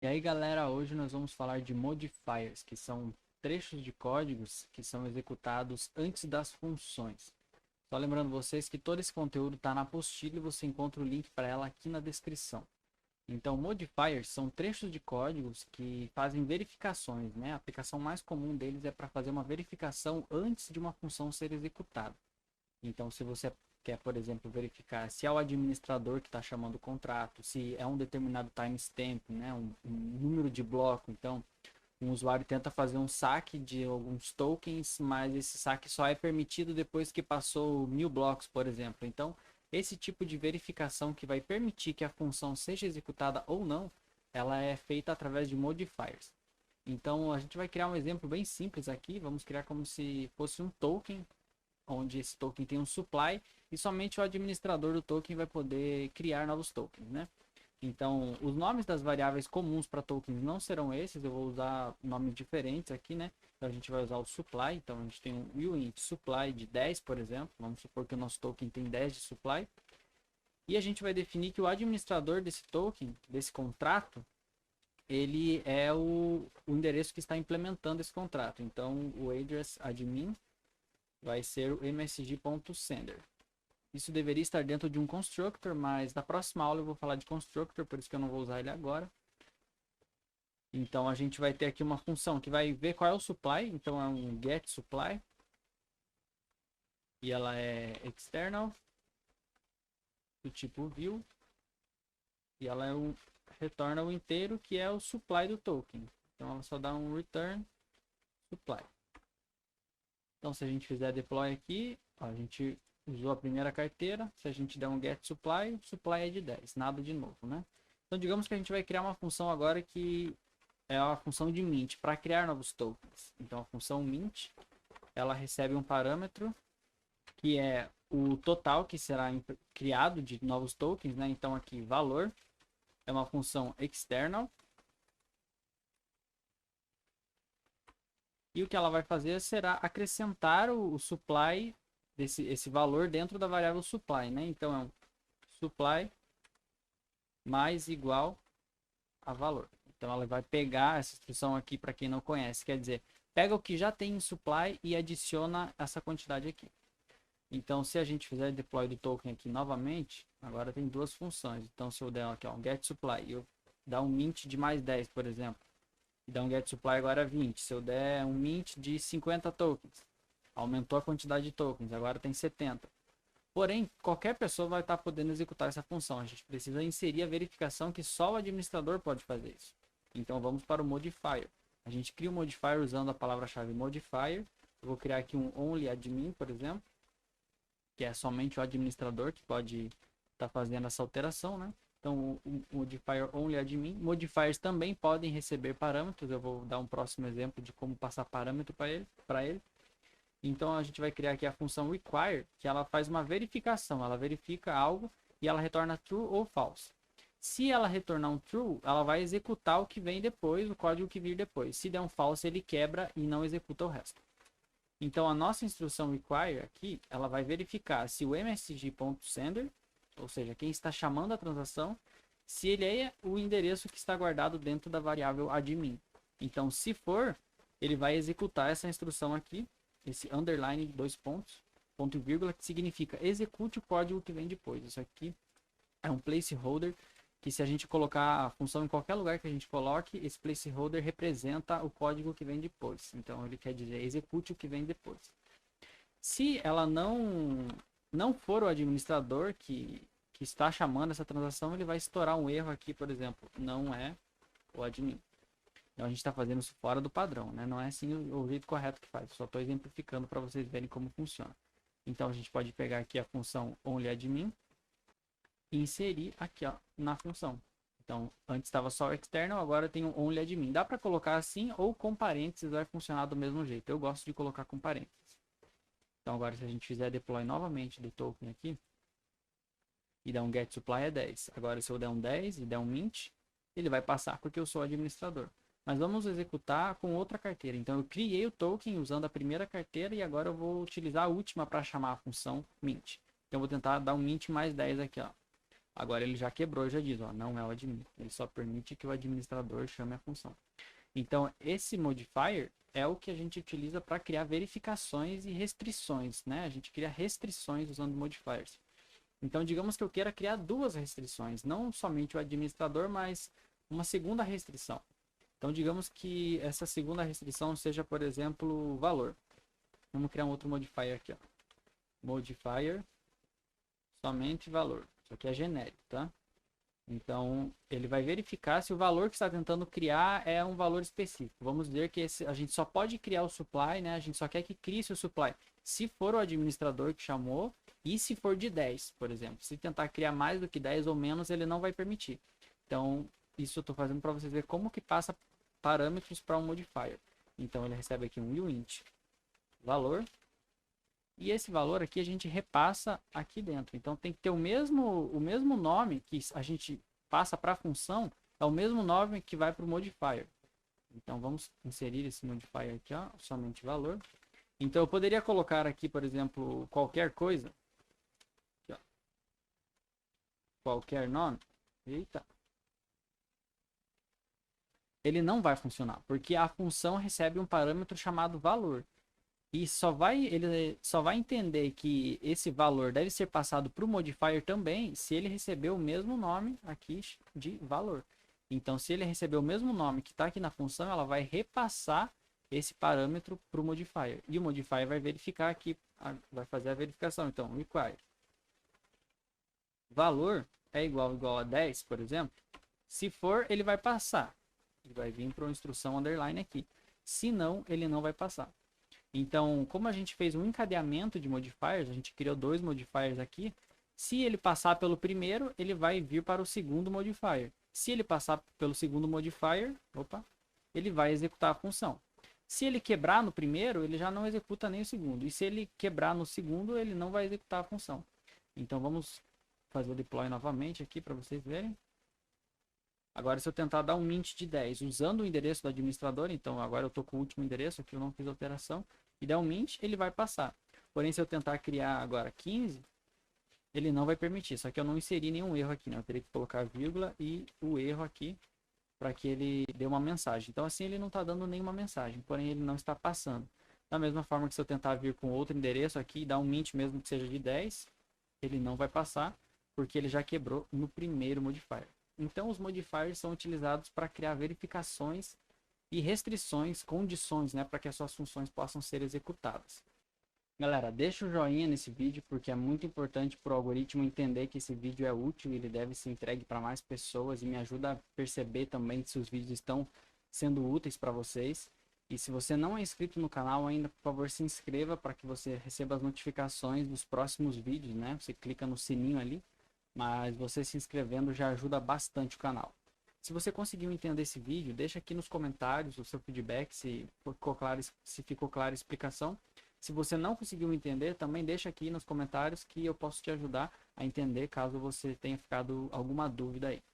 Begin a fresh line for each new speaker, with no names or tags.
E aí, galera, hoje nós vamos falar de modifiers, que são trechos de códigos que são executados antes das funções. Só lembrando vocês que todo esse conteúdo está na apostila e você encontra o link para ela aqui na descrição. Então, modifiers são trechos de códigos que fazem verificações, né? A aplicação mais comum deles é para fazer uma verificação antes de uma função ser executada. Então, se você quer, por exemplo, verificar se é o administrador que está chamando o contrato, se é um determinado timestamp, né, um número de bloco. Então, um usuário tenta fazer um saque de alguns tokens, mas esse saque só é permitido depois que passou 1000 blocos, por exemplo. Então, esse tipo de verificação que vai permitir que a função seja executada ou não, ela é feita através de modifiers. Então, a gente vai criar um exemplo bem simples aqui. Vamos criar como se fosse um token onde esse token tem um supply e somente o administrador do token vai poder criar novos tokens, né? Então, os nomes das variáveis comuns para tokens não serão esses, eu vou usar nomes diferentes aqui, né? Então, a gente vai usar o supply, então a gente tem um uint supply de 10, por exemplo, vamos supor que o nosso token tem 10 de supply, e a gente vai definir que o administrador desse token, desse contrato, ele é o endereço que está implementando esse contrato. Então, o address admin vai ser o msg.sender. Isso deveria estar dentro de um constructor, mas na próxima aula eu vou falar de constructor, por isso que eu não vou usar ele agora. Então a gente vai ter aqui uma função que vai ver qual é o supply, então é um get supply. E ela é external, do tipo view. E ela retorna o inteiro, que é o supply do token. Então ela só dá um return supply. Então se a gente fizer deploy aqui, ó, a gente usou a primeira carteira. Se a gente der um get supply, o supply é de 10, nada de novo, né? Então digamos que a gente vai criar uma função agora que é a função de mint para criar novos tokens. Então a função mint, ela recebe um parâmetro que é o total que será criado de novos tokens, né? Então aqui valor é uma função external. E o que ela vai fazer será acrescentar o supply esse valor dentro da variável supply, né? Então é um supply mais igual a valor. Então ela vai pegar essa instrução aqui para quem não conhece, quer dizer, pega o que já tem em supply e adiciona essa quantidade aqui. Então se a gente fizer deploy do token aqui novamente, agora tem duas funções. Então se eu der aqui ó, um get supply e eu dar um mint de mais 10, por exemplo, e dar um get supply agora 20. Se eu der um mint de 50 tokens, aumentou a quantidade de tokens, agora tem 70. Porém, qualquer pessoa vai estar podendo executar essa função. A gente precisa inserir a verificação que só o administrador pode fazer isso. Então vamos para o modifier. A gente cria um modifier usando a palavra-chave modifier. Eu vou criar aqui um only admin, por exemplo, que é somente o administrador que pode estar fazendo essa alteração, né? Então o modifier only admin. Modifiers também podem receber parâmetros. Eu vou dar um próximo exemplo de como passar parâmetro para ele. Então a gente vai criar aqui a função require, que ela faz uma verificação, ela verifica algo e ela retorna true ou false. Se ela retornar um true, ela vai executar o que vem depois, o código que vir depois. Se der um false, ele quebra e não executa o resto. Então a nossa instrução require aqui, ela vai verificar se o msg.sender, ou seja, quem está chamando a transação, se ele é o endereço que está guardado dentro da variável admin. Então se for, ele vai executar essa instrução aqui, esse underline, dois pontos, ponto e vírgula, que significa execute o código que vem depois. Isso aqui é um placeholder, que se a gente colocar a função em qualquer lugar que a gente coloque, esse placeholder representa o código que vem depois. Então ele quer dizer execute o que vem depois. Se ela não for o administrador que está chamando essa transação, ele vai estourar um erro aqui, por exemplo, não é o admin. Então a gente está fazendo isso fora do padrão, né? Não é assim o jeito correto que faz. Só estou exemplificando para vocês verem como funciona. Então a gente pode pegar aqui a função onlyAdmin e inserir aqui ó, na função. Então antes estava só o external, agora tem o onlyAdmin. Dá para colocar assim ou com parênteses, vai funcionar do mesmo jeito. Eu gosto de colocar com parênteses. Então agora se a gente fizer deploy novamente do token aqui e der um get supply é 10. Agora se eu der um 10 e der um mint, ele vai passar porque eu sou administrador. Mas vamos executar com outra carteira. Então eu criei o token usando a primeira carteira e agora eu vou utilizar a última para chamar a função mint. Então eu vou tentar dar um mint mais 10 aqui, ó. Agora ele já quebrou e já diz, ó, não é o admin. Ele só permite que o administrador chame a função. Então, esse modifier é o que a gente utiliza para criar verificações e restrições, né? A gente cria restrições usando modifiers. Então, digamos que eu queira criar duas restrições, não somente o administrador, mas uma segunda restrição. Então, digamos que essa segunda restrição seja, por exemplo, o valor. Vamos criar um outro modifier aqui, ó. Modifier somente valor. Isso aqui é genérico, tá? Então, ele vai verificar se o valor que está tentando criar é um valor específico. Vamos dizer que a gente só pode criar o supply, né? A gente só quer que crie-se o supply se for o administrador que chamou e se for de 10, por exemplo. Se tentar criar mais do que 10 ou menos, ele não vai permitir. Então, isso eu estou fazendo para vocês verem como que passa parâmetros para um modifier. Então, ele recebe aqui um uint valor. E esse valor aqui a gente repassa aqui dentro. Então tem que ter o mesmo nome que a gente passa para a função, é o mesmo nome que vai para o modifier. Então vamos inserir esse modifier aqui, ó, somente valor. Então eu poderia colocar aqui, por exemplo, qualquer coisa. Aqui, ó. Qualquer nome. Eita. Ele não vai funcionar, porque a função recebe um parâmetro chamado valor. E ele só vai entender que esse valor deve ser passado para o modifier também se ele receber o mesmo nome aqui de valor. Então, se ele receber o mesmo nome que está aqui na função, ela vai repassar esse parâmetro para o modifier. E o modifier vai verificar aqui, vai fazer a verificação. Então, require valor é igual a 10, por exemplo. Se for, ele vai passar. Ele vai vir para uma instrução underline aqui. Se não, ele não vai passar. Então, como a gente fez um encadeamento de modifiers, a gente criou dois modifiers aqui. Se ele passar pelo primeiro, ele vai vir para o segundo modifier. Se ele passar pelo segundo modifier, ele vai executar a função. Se ele quebrar no primeiro, ele já não executa nem o segundo. E se ele quebrar no segundo, ele não vai executar a função. Então, vamos fazer o deploy novamente aqui para vocês verem. Agora, se eu tentar dar um mint de 10 usando o endereço do administrador, então agora eu estou com o último endereço, aqui eu não fiz alteração, e der um mint, ele vai passar. Porém, se eu tentar criar agora 15, ele não vai permitir, só que eu não inseri nenhum erro aqui, né? Eu teria que colocar vírgula e o erro aqui para que ele dê uma mensagem. Então, assim, ele não está dando nenhuma mensagem, porém ele não está passando. Da mesma forma que se eu tentar vir com outro endereço aqui e dar um mint mesmo que seja de 10, ele não vai passar, porque ele já quebrou no primeiro modifier. Então, os modifiers são utilizados para criar verificações e restrições, condições, né, para que as suas funções possam ser executadas. Galera, deixa o joinha nesse vídeo, porque é muito importante para o algoritmo entender que esse vídeo é útil e ele deve ser entregue para mais pessoas, e me ajuda a perceber também se os vídeos estão sendo úteis para vocês. E se você não é inscrito no canal ainda, por favor, se inscreva para que você receba as notificações dos próximos vídeos, né? Você clica no sininho ali. Mas você se inscrevendo já ajuda bastante o canal. Se você conseguiu entender esse vídeo, deixa aqui nos comentários o seu feedback, se ficou clara a explicação. Se você não conseguiu entender, também deixa aqui nos comentários que eu posso te ajudar a entender caso você tenha ficado alguma dúvida aí.